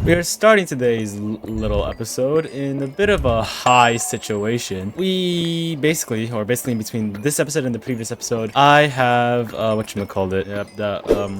We are starting today's little episode in a bit of a high situation. We basically in between this episode and the previous episode, I have whatchamacallit,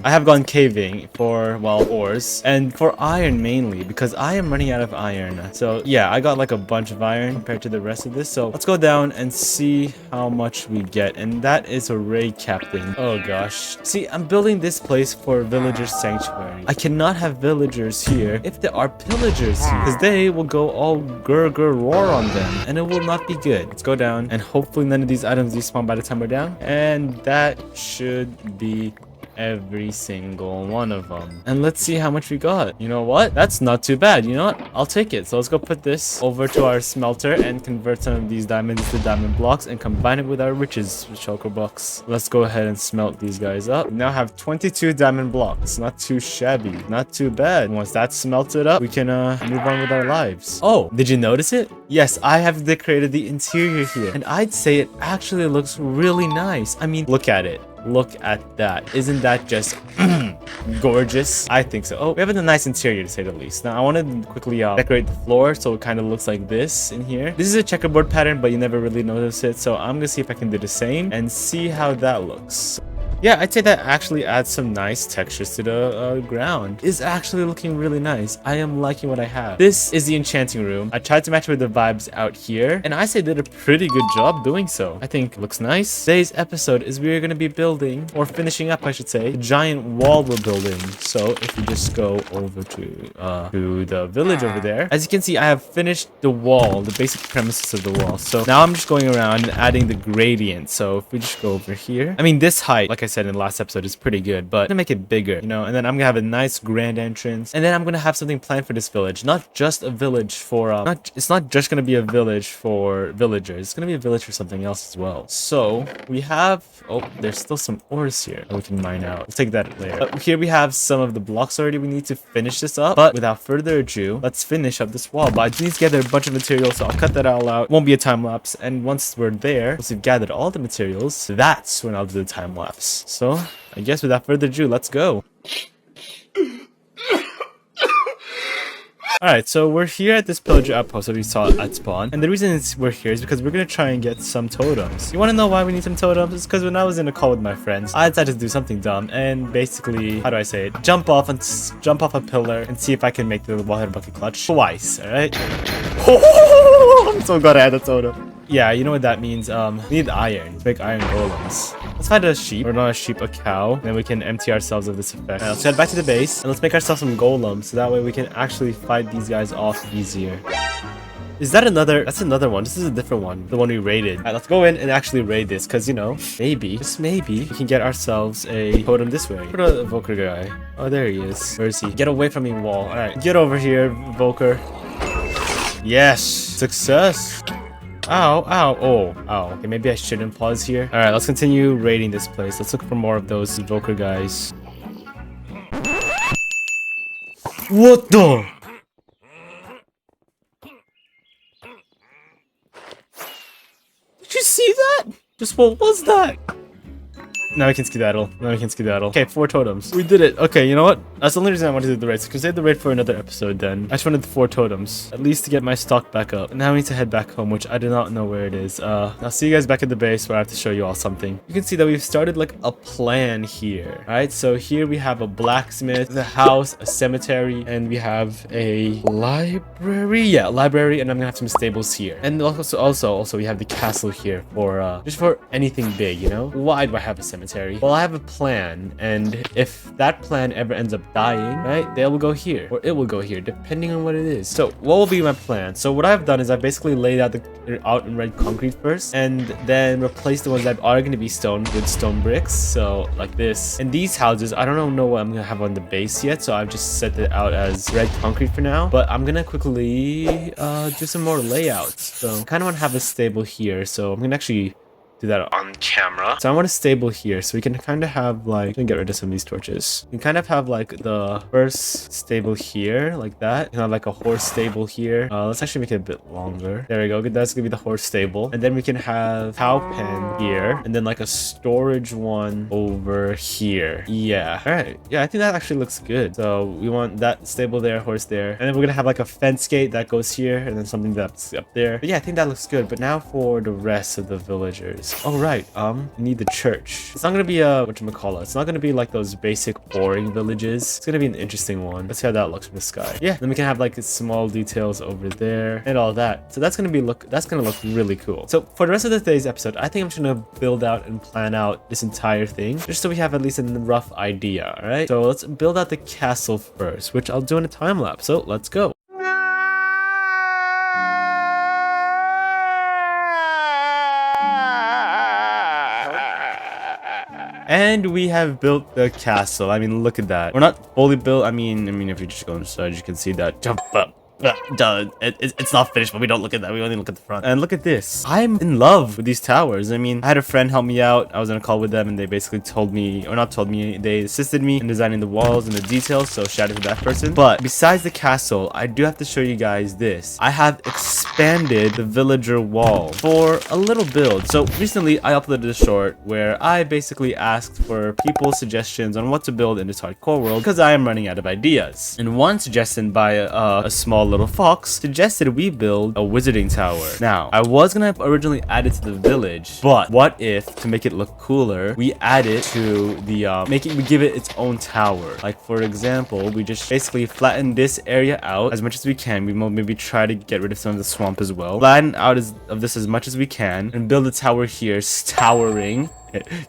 I have gone caving for, well, ores, and for iron mainly, because I am running out of iron. So yeah, I got like a bunch of iron compared to the rest of this, so let's go down and see how much we get, and that is a raid captain. Oh gosh. See, I'm building this place for villager sanctuary. I cannot have villagers here if there are pillagers here, because they will go all grr roar on them, and it will not be good. Let's go down, and hopefully none of these items despawn by the time we're down, and that should be every single one of them. And let's see how much we got. You know what? That's not too bad. You know what? I'll take it. So let's go put this over to our smelter and convert some of these diamonds to diamond blocks and combine it with our riches shulker blocks. Let's go ahead and smelt these guys up. We now have 22 diamond blocks. Not too shabby. Not too bad. Once that's smelted up, we can move on with our lives. Oh, did you notice it? Yes, I have decorated the interior here, and I'd say it actually looks really nice. I mean, look at it. Look at that. Isn't that just gorgeous? I think so. Oh, we have a nice interior to say the least. Now I want to quickly decorate the floor so it kind of looks like this in here. This is a checkerboard pattern, but you never really notice it, so I'm gonna see if I can do the same and see how that looks. Yeah, I'd say that actually adds some nice textures to the ground. It's actually looking really nice. I am liking what I have. This is the enchanting room. I tried to match with the vibes out here, and I say did a pretty good job doing so. I think it looks nice. Today's episode is we're going to be building, or finishing up, I should say, the giant wall we're building. So if we just go over to the village over there, as you can see, I have finished the wall, the basic premises of the wall. So now I'm just going around and adding the gradient. So if we just go over here, I mean, this height, like I said in the last episode, is pretty good, but I'm gonna make it bigger, you know, and then I'm gonna have a nice grand entrance, and then I'm gonna have something planned for this village. Not just a village for it's not just gonna be a village for villagers, it's gonna be a village for something else as well. So we have, oh, there's still some ores here that we can mine out. We'll take that later. Here we have some of the blocks already. We need to finish this up, but without further ado, let's finish up this wall. But I do need to gather a bunch of materials, so I'll cut that all out. It won't be a time lapse, and once we're there, once we've gathered all the materials, that's when I'll do the time lapse. So, I guess without further ado, let's go. Alright, so we're here at this pillager outpost that we saw at spawn, and the reason we're here is because we're gonna try and get some totems. You wanna know why we need some totems? It's because when I was in a call with my friends, I decided to do something dumb and basically, how do I say it? Jump off a pillar and see if I can make the water bucket clutch twice, alright? I'm so glad I had a totem. Yeah, you know what that means. We need iron to make iron golems. Let's find a sheep, or not a sheep, a cow. Then we can empty ourselves of this effect. Let's head back to the base, and let's make ourselves some golems, so that way we can actually fight these guys off easier. Is that another? That's another one. This is a different one. The one we raided. Alright, let's go in and actually raid this, because, you know, maybe, just maybe, we can get ourselves a totem this way. What a Volker guy. Oh, there he is. Where is he? Get away from me, wall. Alright, get over here, Volker. Yes! Success! Ow, ow, oh, ow. Okay, maybe I shouldn't pause here. Alright, let's continue raiding this place. Let's look for more of those Volker guys. What the? Did you see that? Just what was that? Now we can skedaddle. Now we can skedaddle. Okay, 4 totems. We did it. Okay, you know what? That's the only reason I wanted to do the raid. So save the raid for another episode then. I just wanted the 4 totems. At least to get my stock back up. And now we need to head back home, which I do not know where it is. I'll see you guys back at the base where I have to show you all something. You can see that we've started like a plan here. Alright, so here we have a blacksmith, the house, a cemetery, and we have a library. Yeah, library, and I'm gonna have some stables here. And also we have the castle here for just for anything big, you know? Why do I have a cemetery? Well, I have a plan, and if that plan ever ends up dying, right, they will go here, or it will go here, depending on what it is. So what will be my plan? So what I've done is I've basically laid out out in red concrete first, and then replaced the ones that are going to be stone with stone bricks, so like this. And these houses, I don't know what I'm gonna have on the base yet, so I've just set it out as red concrete for now, but I'm gonna quickly do some more layouts. So I kind of want to have a stable here, so I'm gonna actually do that on camera. So I want a stable here, so we can kind of have like, let me get rid of some of these torches. We can kind of have like the first stable here, like that. You can have like a horse stable here. Let's actually make it a bit longer. There we go. That's gonna be the horse stable, and then we can have cow pen here, and then like a storage one over here. Yeah. All right. Yeah, I think that actually looks good. So we want that stable there, horse there, and then we're gonna have like a fence gate that goes here, and then something that's up there. But yeah, I think that looks good. But now for the rest of the villagers. All right. We need the church. It's not gonna be a whatchamacallit. It's not gonna be like those basic boring villages. It's gonna be an interesting one. Let's see how that looks from the sky. Yeah. Then we can have like small details over there and all that. So that's gonna look really cool. So for the rest of today's episode, I think I'm just gonna build out and plan out this entire thing, just so we have at least a rough idea. All right. So let's build out the castle first, which I'll do in a time lapse. So let's go. And we have built the castle. I mean, look at that. We're not fully built. I mean, if you just go inside, you can see that. Jump up. It's not finished, but we don't look at that. We only look at the front. And look at this. I'm in love with these towers. I mean, I had a friend help me out. I was on a call with them, and they basically told me, or not told me, they assisted me in designing the walls and the details. So shout out to that person. But besides the castle, I do have to show you guys this. I have expanded the villager wall for a little build. So recently, I uploaded a short where I basically asked for people's suggestions on what to build in this hardcore world because I am running out of ideas. And one suggestion by a small little fox suggested we build a wizarding tower. Now, I was gonna have originally added to the village, but what if, to make it look cooler, we add it to the we give it its own tower. Like for example, we just basically flatten this area out as much as we can. We will maybe try to get rid of some of the swamp as well. Flatten out of this as much as we can and build a tower here, towering.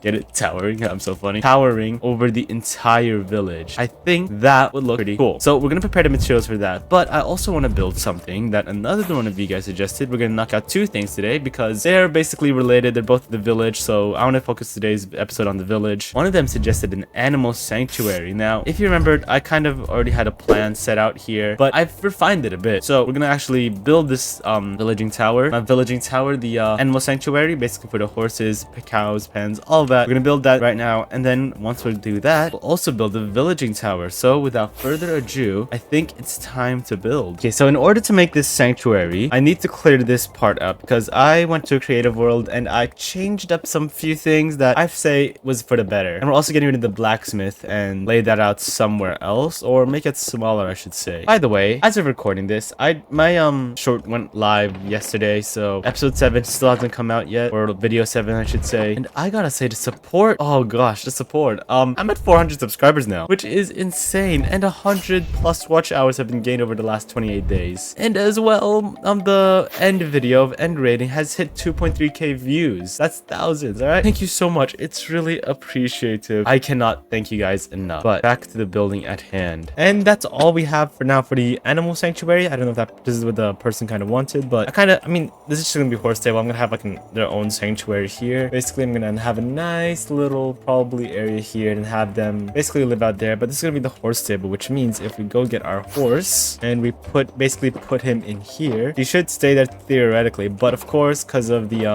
Get it? Towering. I'm so funny. Towering over the entire village. I think that would look pretty cool. So we're gonna prepare the materials for that. But I also want to build something that another one of you guys suggested. We're gonna knock out two things today because they're basically related. They're both the village. So I want to focus today's episode on the village. One of them suggested an animal sanctuary. Now, if you remembered, I kind of already had a plan set out here, but I've refined it a bit. So we're gonna actually build this villaging tower. The animal sanctuary, basically for the horses, cows, pens, all of that. We're gonna build that right now, and then once we do that, we'll also build the villaging tower. So without further ado, I think it's time to build. Okay, so in order to make this sanctuary, I need to clear this part up because I went to a creative world and I changed up some few things that I say was for the better. And we're also getting rid of the blacksmith and lay that out somewhere else, or make it smaller, I should say. By the way, as of recording this, my short went live yesterday, so episode 7 still hasn't come out yet, or video 7 I should say. And I gotta say, the support, oh gosh, the support, I'm at 400 subscribers now, which is insane, and 100+ watch hours have been gained over the last 28 days. And as well, the end video of end rating has hit 2.3k views. That's thousands. All right, thank you so much. It's really appreciative. I cannot thank you guys enough. But back to the building at hand, and that's all we have for now for the animal sanctuary. I don't know if this is what the person kind of wanted, but I mean, this is just gonna be horse stable. I'm gonna have like their own sanctuary here. Basically, I'm gonna have a nice little probably area here and have them basically live out there. But this is gonna be the horse stable, which means if we go get our horse and we basically put him in here, he should stay there theoretically. But of course, because of the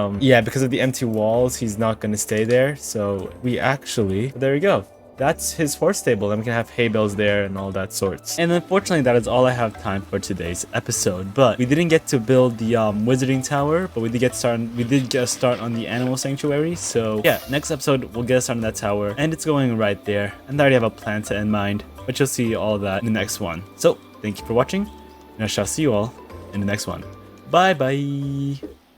empty walls, he's not gonna stay there. So there we go. That's his horse stable, and we can have hay bales there and all that sorts. And unfortunately, that is all I have time for today's episode. But we didn't get to build the wizarding tower, but we did get a start on the animal sanctuary. So yeah, next episode we'll get a start on that tower, and it's going right there. And I already have a plan set in mind, but you'll see all that in the next one. So thank you for watching, and I shall see you all in the next one. Bye bye.